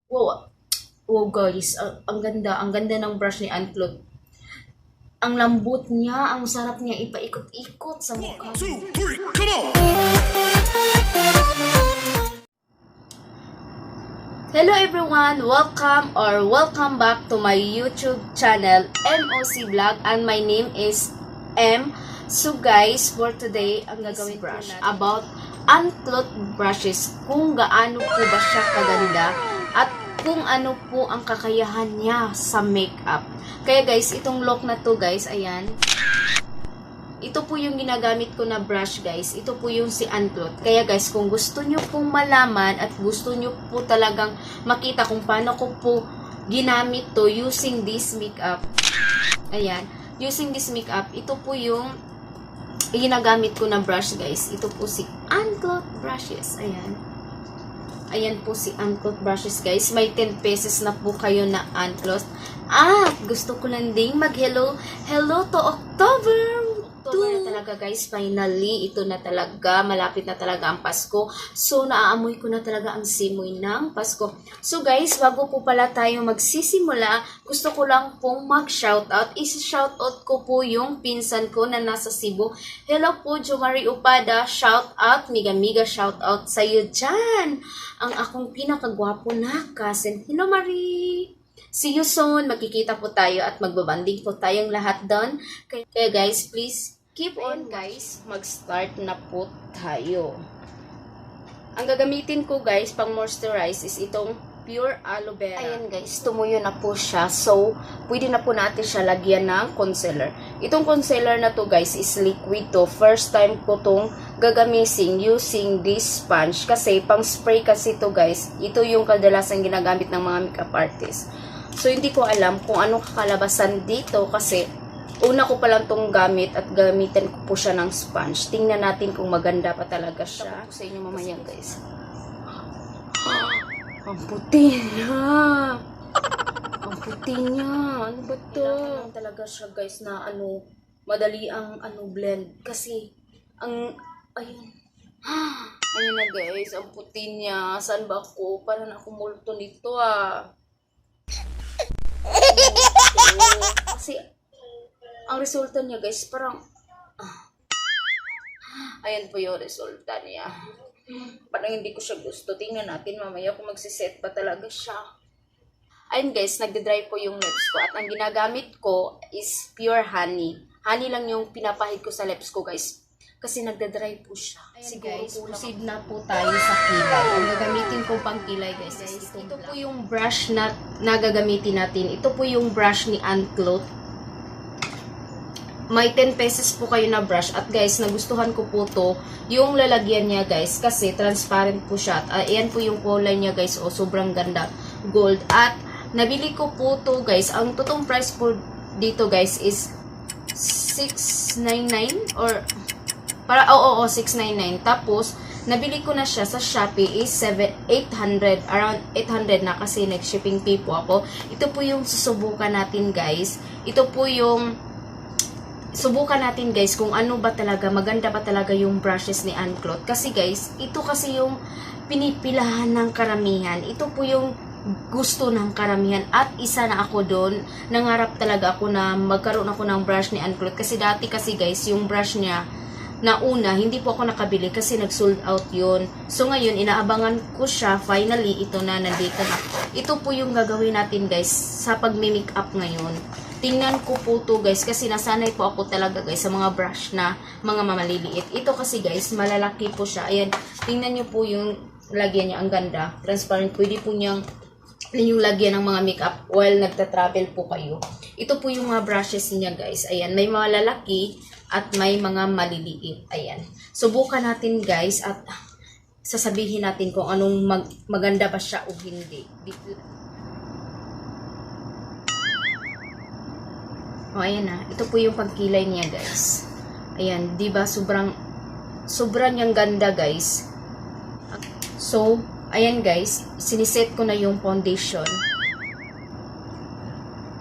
Wow, wow guys, ang ganda ng brush ni Anklot. Ang lambot niya, ang sarap niya ipaikot-ikot sa mukha. 2, 3, come on! Hello everyone! Welcome back to my YouTube channel, MOC Vlog, and my name is M. So guys, for today, ang gagawin brush about Anklot brushes, kung gaano po ba siya kaganda at kung ano po ang kakayahan niya sa makeup. Kaya guys, itong look na to guys, ayan. Ito po yung ginagamit ko na brush guys. Ito po yung si Anklot. Kaya guys, kung gusto nyo pong malaman at gusto nyo po talagang makita kung paano ko po ginamit to using this makeup. Ayan. Using this makeup, ito po yung ginagamit ko na brush guys. Ito po si Anklot brushes. Ayan. Ayan po si Anklot brushes guys. May 10 pesos na po kayo na Anklot. At gusto ko lang ding mag-hello to October. October na talaga guys, finally, ito na talaga, malapit na talaga ang Pasko. So, naaamoy ko na talaga ang simoy ng Pasko. So guys, bago po pala tayo magsisimula, gusto ko lang pong mag-shoutout. Isa-shoutout ko po yung pinsan ko na nasa Cebu. Hello po, Jomari Upada, shoutout, miga shoutout sa'yo dyan. Ang akong pinakagwapo na cousin. Hello Marie! See you soon. Magkikita po tayo at magbabanding po tayong lahat doon. Kaya guys, please keep on guys. Mag-start na po tayo. Ang gagamitin ko guys pang moisturize is itong pure aloe vera. Ayan guys, tumuyo na po siya. So, pwede na po natin siya lagyan ng concealer. Itong concealer na to guys is liquid to. First time ko tong gagamitin using this sponge. Kasi pang spray kasi to guys. Ito yung kadalasan ginagamit ng mga makeup artists. So, hindi ko alam kung anong kakalabasan dito kasi una ko pa lang itong gamit at gamitin ko po siya ng sponge. Tingnan natin kung maganda pa talaga siya. Tapos sa inyo mamaya guys. Ang puti niya. Ang puti niya. Ano ba ito? Kailangan talaga siya guys na madali ang blend. Kasi, ayun. Ayun na guys, ang puti niya. Saan ba ako? Parang ako multo nito Kasi, ang resulta niya guys, parang, ayan po yung resulta niya. Parang hindi ko siya gusto. Tingnan natin mamaya kung magsiset pa talaga siya. Ayun guys, nagde-dry po yung lips ko. At ang ginagamit ko is pure honey. Honey lang yung pinapahid ko sa lips ko guys. Kasi nagde-dry po siya. Ayan siguro guys, proceed na po tayo sa kilay. Ang gagamitin ko pang kilay guys. Ito po yung brush na gagamitin natin. Ito po yung brush ni Anklot. May 10 pesos po kayo na brush. At guys, nagustuhan ko po to yung lalagyan niya guys. Kasi transparent po siya. At ayan po yung kulay niya guys. O, sobrang ganda. Gold. At nabili ko po to guys. Ang totoong price po dito guys is 699 or oo, 699. Tapos, nabili ko na siya sa Shopee is 800. Around 800 na kasi nag-shipping fee po ako. Ito po yung susubukan natin guys. Ito po yung subukan natin guys kung ano ba talaga, maganda ba talaga yung brushes ni Anklot. Kasi guys, ito kasi yung pinipilahan ng karamihan. Ito po yung gusto ng karamihan. At isa na ako doon. Nangarap talaga ako na magkaroon ako ng brush ni Anklot. Kasi dati kasi guys, yung brush niya na una, hindi po ako nakabili kasi nag-sold out yun. So ngayon, inaabangan ko siya. Finally, ito na, nandito na. Ito po yung gagawin natin guys sa pag-make up ngayon. Tingnan ko po to guys kasi nasanay po ako talaga guys sa mga brush na mga maliliit. Ito kasi guys, malalaki po siya. Ayan, tingnan nyo po yung lagyan niya. Ang ganda. Transparent. Pwede po niyang yung lagyan ng mga makeup while nagta-travel po kayo. Ito po yung mga brushes niya guys. Ayan, may mga lalaki at may mga maliliit. Ayan. Subukan natin guys at sasabihin natin kung anong maganda ba siya o hindi. O, ayan na. Ito po yung pagkilay niya, guys. Ayan, di ba sobrang niyang ganda, guys. So, ayan, guys. Siniset ko na yung foundation.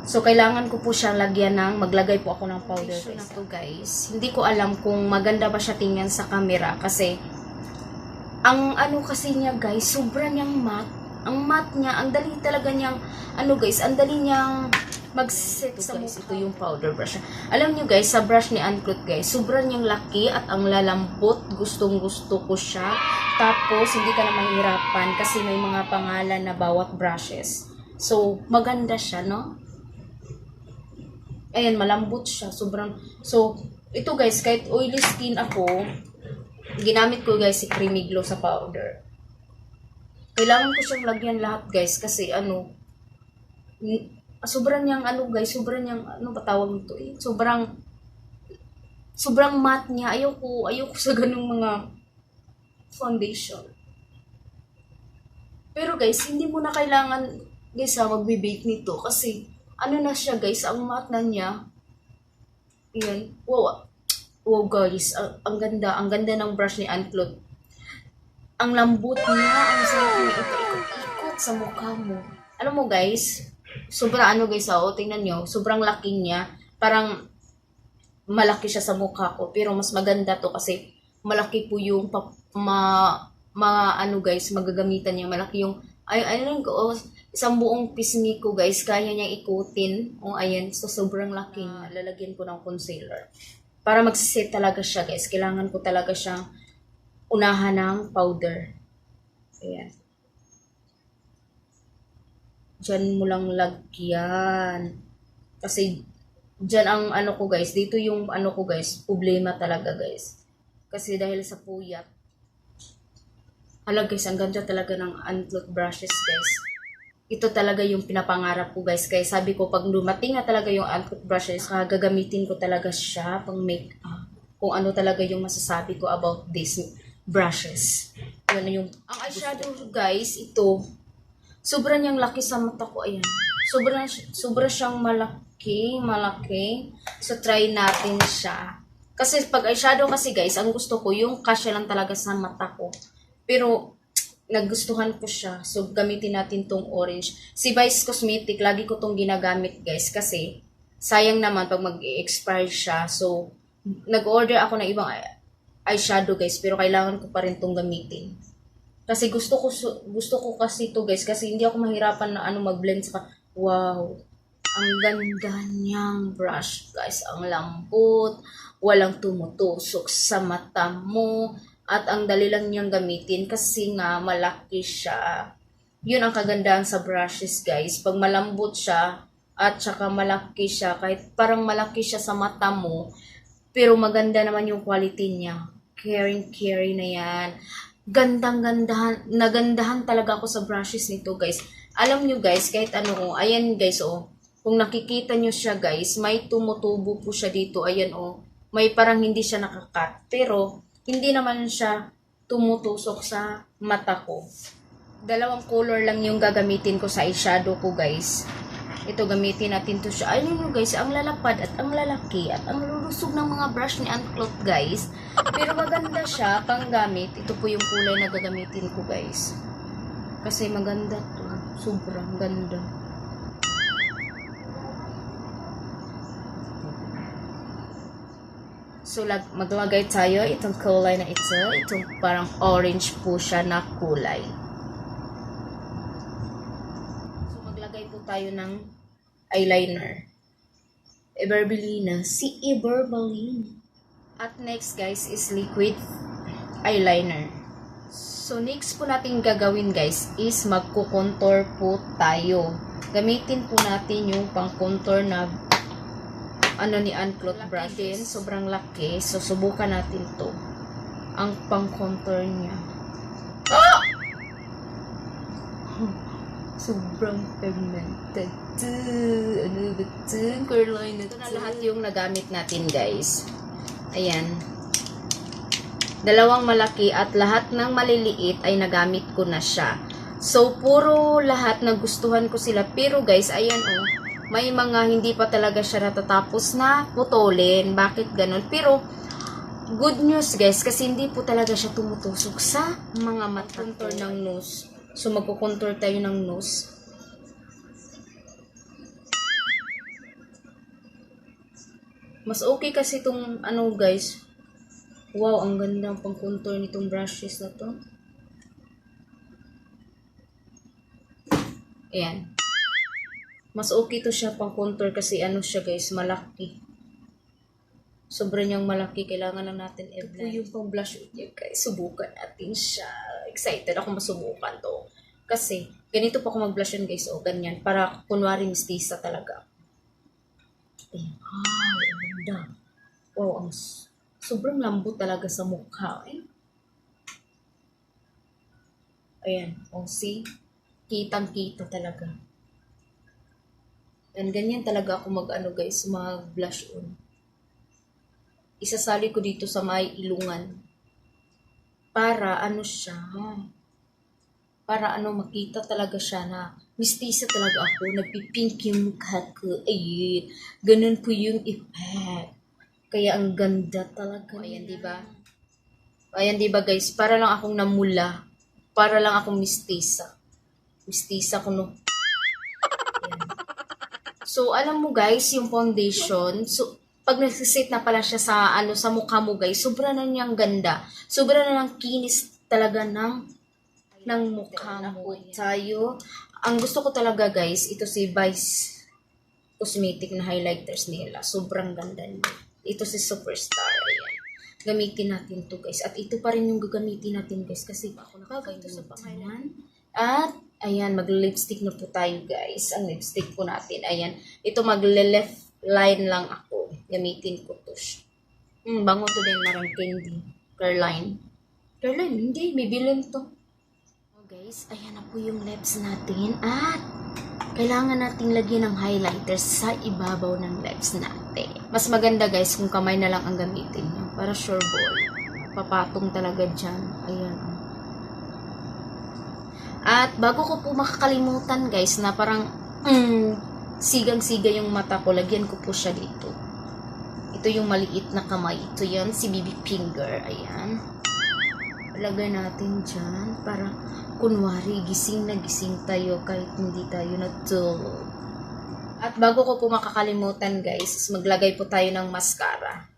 So, kailangan ko po siyang lagyan ng, maglagay po ako ng powder. Na to, guys. Hindi ko alam kung maganda ba siya tingnan sa camera. Kasi, ang kasi niya, guys, sobrang niyang matte. Ang matte niya, ang dali talaga niyang, guys, ang dali niyang mag-set sa mukha. Ito yung powder brush. Alam niyo guys, sa brush ni Unclot guys, sobrang niyang laki at ang lalambot. Gustong gusto ko siya. Tapos, hindi ka na mahirapan kasi may mga pangalan na bawat brushes. So, maganda siya, no? Ayan, malambot siya. Sobrang, so, ito guys, kahit oily skin ako, ginamit ko guys si Creamy Glow sa powder. Kailangan ko siyang lagyan lahat guys kasi sobrang niyang guys, sobrang niyang ba tawag nito eh? Sobrang matte niya. Ayoko sa ganung mga foundation. Pero guys, hindi mo na kailangan guys magbe-bake nito kasi na siya guys, ang matte na niya. Ayan. Wow guys, ang ganda ng brush ni Unclot. Ang lambot niya, ang sarap niya ikot-ikot sa mukha mo. Alam mo guys, sobrang guys, tingnan nyo, sobrang laki niya. Parang malaki siya sa mukha ko, pero mas maganda to kasi malaki po yung guys, magagamitan niya. Malaki yung, isang buong pisngi ko guys, kaya niya ikutin. Ayan, so sobrang laki niya. Lalagyan ko ng concealer. Para magsiset talaga siya guys, kailangan ko talaga siyang unahan ng powder. Ayan. Diyan mo lang lagyan. Kasi, diyan ang ko guys, dito yung ko guys, problema talaga guys. Kasi dahil sa puyat. Hala guys, ang ganda talaga ng Unclot brushes guys. Ito talaga yung pinapangarap ko guys. Kaya sabi ko, pag dumating na talaga yung Unclot brushes, gagamitin ko talaga siya pang make-up. Kung ano talaga yung masasabi ko about this brushes. Yan yung, ang eyeshadow guys, ito, sobrang niyang laki sa mata ko. Ayan. Sobra siyang malaki. So, try natin siya. Kasi pag eyeshadow kasi guys, ang gusto ko, yung kasya lang talaga sa mata ko. Pero, nagustuhan ko siya. So, gamitin natin tong orange. Si Vice Cosmetic, lagi ko tong ginagamit guys. Kasi, sayang naman pag mag-expire siya. So, nag-order ako ng ibang eyeshadow guys, pero kailangan ko pa rin tong gamitin. Kasi gusto ko kasi to guys, kasi hindi ako mahirapan na mag-blend sa. Wow. Ang ganda niyang brush guys. Ang lambot, walang tumutusok sa mata mo, at ang dali lang niyang gamitin kasi nga malaki siya. Yun ang kagandahan sa brushes guys. Pag malambot siya at saka malaki siya, kahit parang malaki siya sa mata mo, pero maganda naman yung quality niya. Caring na yan. Nagandahan talaga ako sa brushes nito guys. Alam nyo guys, kahit ayan guys kung nakikita nyo siya guys, may tumutubo po siya dito. Ayan may parang hindi siya nakakat. Pero, hindi naman siya tumutusok sa mata ko. Dalawang color lang yung gagamitin ko sa eyeshadow ko guys. Ito, gamitin natin to siya. Ayun nyo guys, ang lalapad at ang lalaki at ang lulusog ng mga brush ni Unclot guys. Pero maganda siya pang gamit. Ito po yung kulay na gagamitin ko guys. Kasi maganda to. Sobrang ganda. So, maglagay tayo itong kulay na ito. Itong parang orange po siya na kulay. So, maglagay po tayo ng eyeliner. Iberbelina. Si Iberbeline. At next guys is liquid eyeliner. So, next po natin gagawin guys is magko-contour po tayo. Gamitin po natin yung pang-contour na ni Unclot brush din. Sobrang laki. So, subukan natin to. Ang pang-contour niya. Ah! Sobrang pigmented. Ano ba ito? Curline na ito. Na lahat yung nagamit natin guys. Ayan. Dalawang malaki at lahat ng maliliit ay nagamit ko na siya. So, puro lahat nagustuhan ko sila. Pero guys, ayan may mga hindi pa talaga siya natatapos na putulin. Bakit ganun? Pero, good news guys, kasi hindi po talaga siya tumutusok sa mga mata. Contour ng nose. So, magkukontour tayo ng nose. Mas okay kasi itong guys. Wow, ang ganda pang contour nitong brushes na to. Ayan. Mas okay to siya pang contour kasi ano siya guys, malaki. Sobrang niyang malaki. Kailangan na natin i-blend. Ito po yung pang blush niya guys. Subukan natin siya. Excited ako masubukan to. Kasi, ganito po ako mag-blush yun guys. O, ganyan. Para kunwari mistisa talaga. Ayan. Wow, ang ganda. Wow, sobrang lambot talaga sa mukha. Ayan. O, see? Kitang-kita talaga. And ganyan talaga ako mag-ano guys, mag-blush on. Isasali ko dito sa may ilungan. Para ano siya, para ano makita talaga siya na mistisa talaga ako, nagpipink yung mukha ko. Ayun, ganun po yung effect. Kaya ang ganda talaga. Ayan, di ba? Ayan, di ba guys? Para lang akong namula. Para lang akong mistisa. Mistisa ko no. Ayan. So, alam mo guys, yung foundation, so, pag nagsisit na pala siya sa, sa mukha mo guys, sobra na niyang ganda. Sobra na ng kinis talaga ng mukha mo. Tayo, ang gusto ko talaga guys, ito si Vice Cosmetic na highlighters nila. Sobrang ganda niya. Ito si Superstar. Ayan. Gamitin natin to guys. At ito pa rin yung gagamitin natin guys, kasi ako nakakaito sa pangalan. At, ayan, mag-lipstick na po tayo, guys. Ang lipstick po natin, ayan. Ito, mag-left line lang ako. Gamitin ko to siya. Bango to din, marang candy. Caroline. Caroline, hindi. May bilin to. Oh, guys, ayan na po yung lips natin. At, kailangan nating lagyan ng highlighters sa ibabaw ng lips natin. Mas maganda, guys, kung kamay na lang ang gamitin nyo. Para sure ball. Papatong talaga dyan. Ayan, oh. At bago ko po makakalimutan guys na parang sigang-siga yung mata ko, lagyan ko po siya dito. Ito yung maliit na kamay. Ito yan, si BB Finger. Ayan. Lagay natin dyan para kunwari gising na gising tayo kahit hindi tayo natulog. At bago ko po makakalimutan guys, maglagay po tayo ng mascara.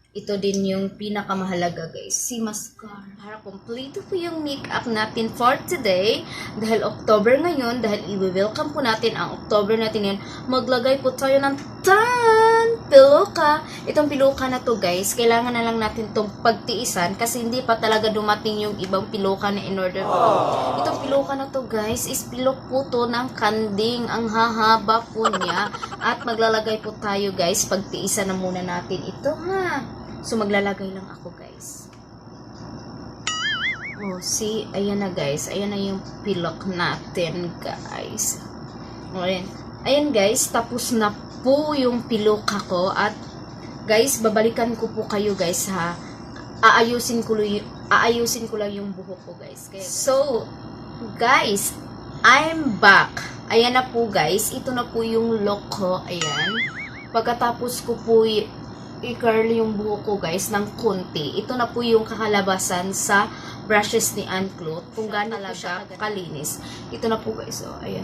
Ito din yung pinakamahalaga guys, si mascara. Para complete po yung makeup natin for today. Dahil October ngayon, dahil i-welcome po natin ang October natin ngayon, maglagay po tayo ng piluka. Itong piluka na to guys, kailangan na lang natin itong pagtiisan kasi hindi pa talaga dumating yung ibang piluka na in-order ko. Itong piluka na to guys, is pilok po to ng kanding. Ang hahaba po niya. At maglalagay po tayo guys, pagtiisan na muna natin ito ha. So, maglalagay lang ako, guys. Oh, see? Ayan na, guys. Ayan na yung pilok natin, guys. O, ayan. Ayan, guys. Tapos na po yung piloka ko. At, guys, babalikan ko po kayo, guys, ha. Aayusin ko lang yung buhok ko, guys. So, guys, I'm back. Ayan na po, guys. Ito na po yung look ko. Ayan. Pagkatapos ko po i-curl yung buhok ko guys ng konti. Ito na po yung kakalabasan sa brushes ni Ann Cloth. Kung gaano po siya kalinis. Ito na po guys. Oh, ayan.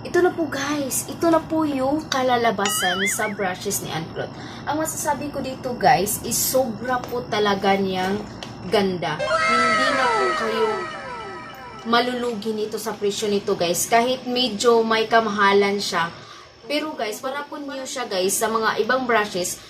Ito na po guys, ito na po yung kalalabasan sa brushes ni Ann Cloth. Ang masasabi ko dito guys is sobra po talaga niyang ganda. Hindi na po kayo malulugi nito sa presyo nito guys. Kahit medyo may kamahalan siya. Pero guys, para po niyo siya guys sa mga ibang brushes,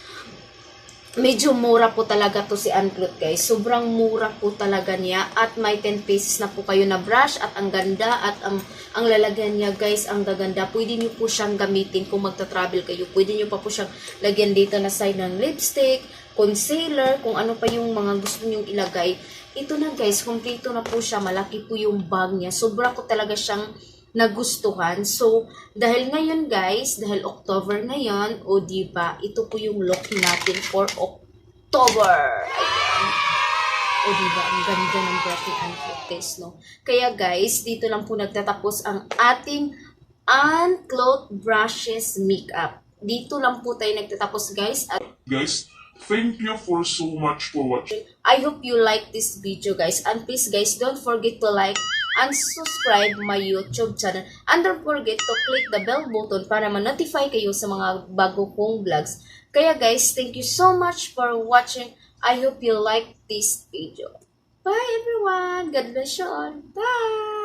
medyo mura po talaga to si Ann Cloth guys. Sobrang mura po talaga niya. At may 10 pieces na po kayo na brush. At ang ganda. At ang lalagyan niya guys, ang gaganda. Pwede niyo po siyang gamitin kung magta-travel kayo. Pwede niyo pa po siyang lagyan dito na side ng lipstick, concealer, kung ano pa yung mga gusto niyong ilagay. Ito na guys, kompleto na po siya. Malaki po yung bag niya. Sobra ko talaga siyang nagustuhan. So, dahil ngayon guys, dahil October ngayon, o diba, ito po yung look natin for October. Ayan. O diba, ang ganda ng brush ni Ann Cloth guys, no? Kaya guys, dito lang po nagtatapos ang ating Ann Cloth brushes makeup. Dito lang po tayo nagtatapos guys. At Guys, Thank you for so much for watching. I hope you like this video, guys. And please, guys, don't forget to like and subscribe my YouTube channel. And don't forget to click the bell button para ma-notify kayo sa mga bago kong vlogs. Kaya, guys, thank you so much for watching. I hope you like this video. Bye, everyone. God bless you all. Bye!